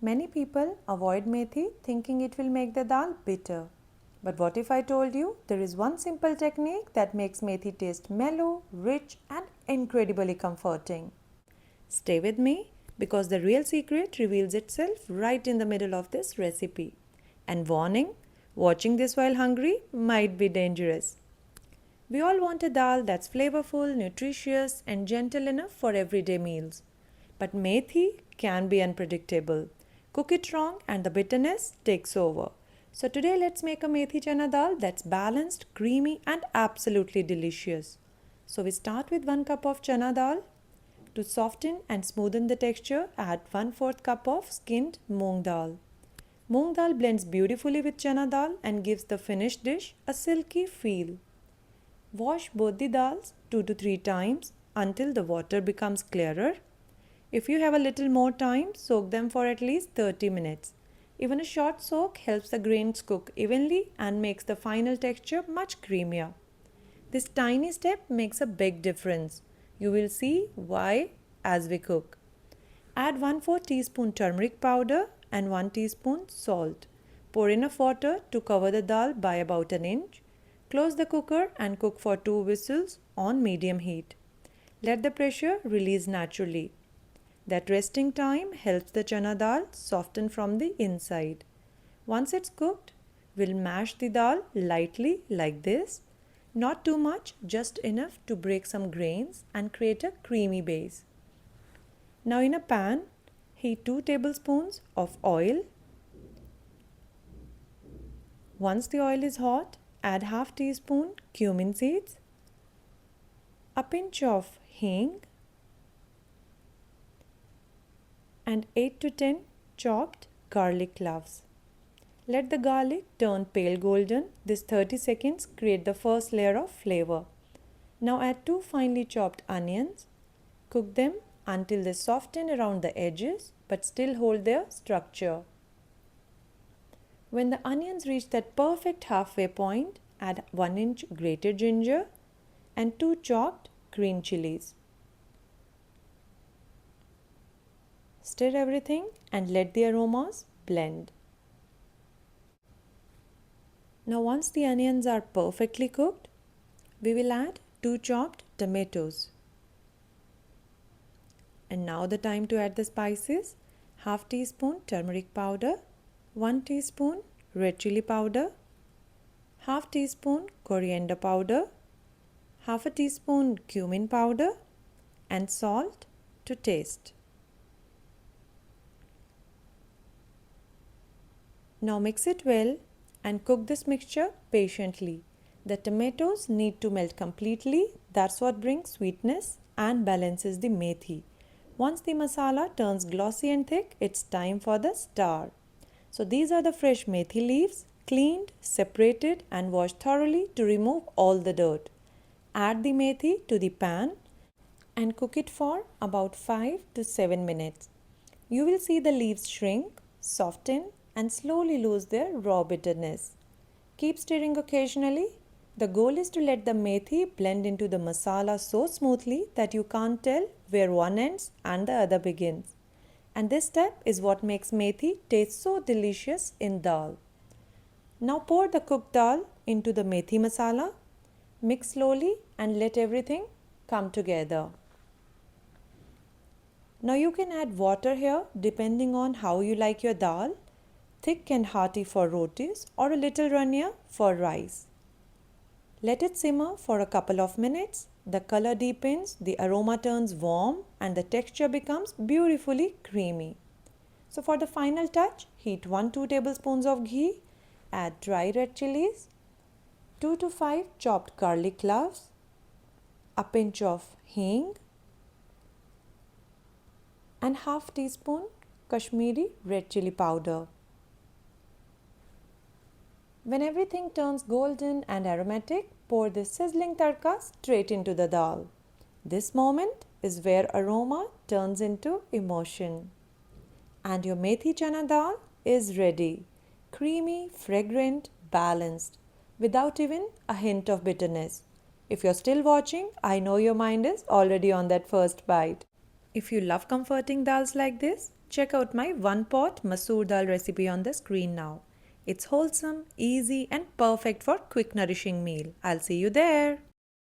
Many people avoid methi thinking it will make the dal bitter. But what if I told you there is one simple technique that makes methi taste mellow, rich, and incredibly comforting? Stay with me because the real secret reveals itself right in the middle of this recipe. And warning, watching this while hungry might be dangerous. We all want a dal that's flavorful, nutritious, and gentle enough for everyday meals. But methi can be unpredictable. Cook it wrong and the bitterness takes over. So today let's make a methi chana dal that's balanced, creamy, and absolutely delicious. So we start with 1 cup of chana dal. To soften and smoothen the texture, add 1/4 cup of skinned moong dal. Moong dal blends beautifully with chana dal and gives the finished dish a silky feel. Wash both the dals 2 to 3 times until the water becomes clearer. If you have a little more time, soak them for at least 30 minutes. Even a short soak helps the grains cook evenly and makes the final texture much creamier. This tiny step makes a big difference. You will see why as we cook. Add 1/4 teaspoon turmeric powder and 1 teaspoon salt. Pour enough water to cover the dal by about an inch. Close the cooker and cook for 2 whistles on medium heat. Let the pressure release naturally. That resting time helps the chana dal soften from the inside. Once it's cooked, we'll mash the dal lightly like this. Not too much, just enough to break some grains and create a creamy base. Now in a pan, heat 2 tablespoons of oil. Once the oil is hot, add half teaspoon cumin seeds, a pinch of hing, and 8 to 10 chopped garlic cloves. Let the garlic turn pale golden. This 30 seconds create the first layer of flavor. Now add 2 finely chopped onions. Cook them until they soften around the edges but still hold their structure. When the onions reach that perfect halfway point, add 1 inch grated ginger and 2 chopped green chilies. Stir everything and let the aromas blend. Now once the onions are perfectly cooked, we will add 2 chopped tomatoes. And now the time to add the spices. Half teaspoon turmeric powder, 1 teaspoon red chili powder, half teaspoon coriander powder, half a teaspoon cumin powder, and salt to taste. Now mix it well and cook this mixture patiently. The tomatoes need to melt completely. That's what brings sweetness and balances the methi. Once the masala turns glossy and thick, it's time for the star. So these are the fresh methi leaves, cleaned, separated and washed thoroughly to remove all the dirt. Add the methi to the pan and cook it for about 5 to 7 minutes. You will see the leaves shrink, soften and slowly lose their raw bitterness. Keep stirring occasionally. The goal is to let the methi blend into the masala so smoothly that you can't tell where one ends and the other begins. And this step is what makes methi taste so delicious in dal. Now pour the cooked dal into the methi masala. Mix slowly and let everything come together. Now you can add water here depending on how you like your dal. Thick and hearty for rotis or a little runnier for rice. Let it simmer for a couple of minutes. The color deepens, the aroma turns warm and the texture becomes beautifully creamy. So for the final touch, heat 1-2 tablespoons of ghee, add dry red chilies, 2 to 5 chopped garlic cloves, a pinch of hing and half teaspoon Kashmiri red chili powder. When everything turns golden and aromatic, pour this sizzling tadka straight into the dal. This moment is where aroma turns into emotion. And your Methi Chana Dal is ready. Creamy, fragrant, balanced, without even a hint of bitterness. If you're still watching, I know your mind is already on that first bite. If you love comforting dals like this, Check out my one pot masoor dal recipe on the screen now. It's wholesome, easy, and perfect for quick nourishing meal. I'll see you there.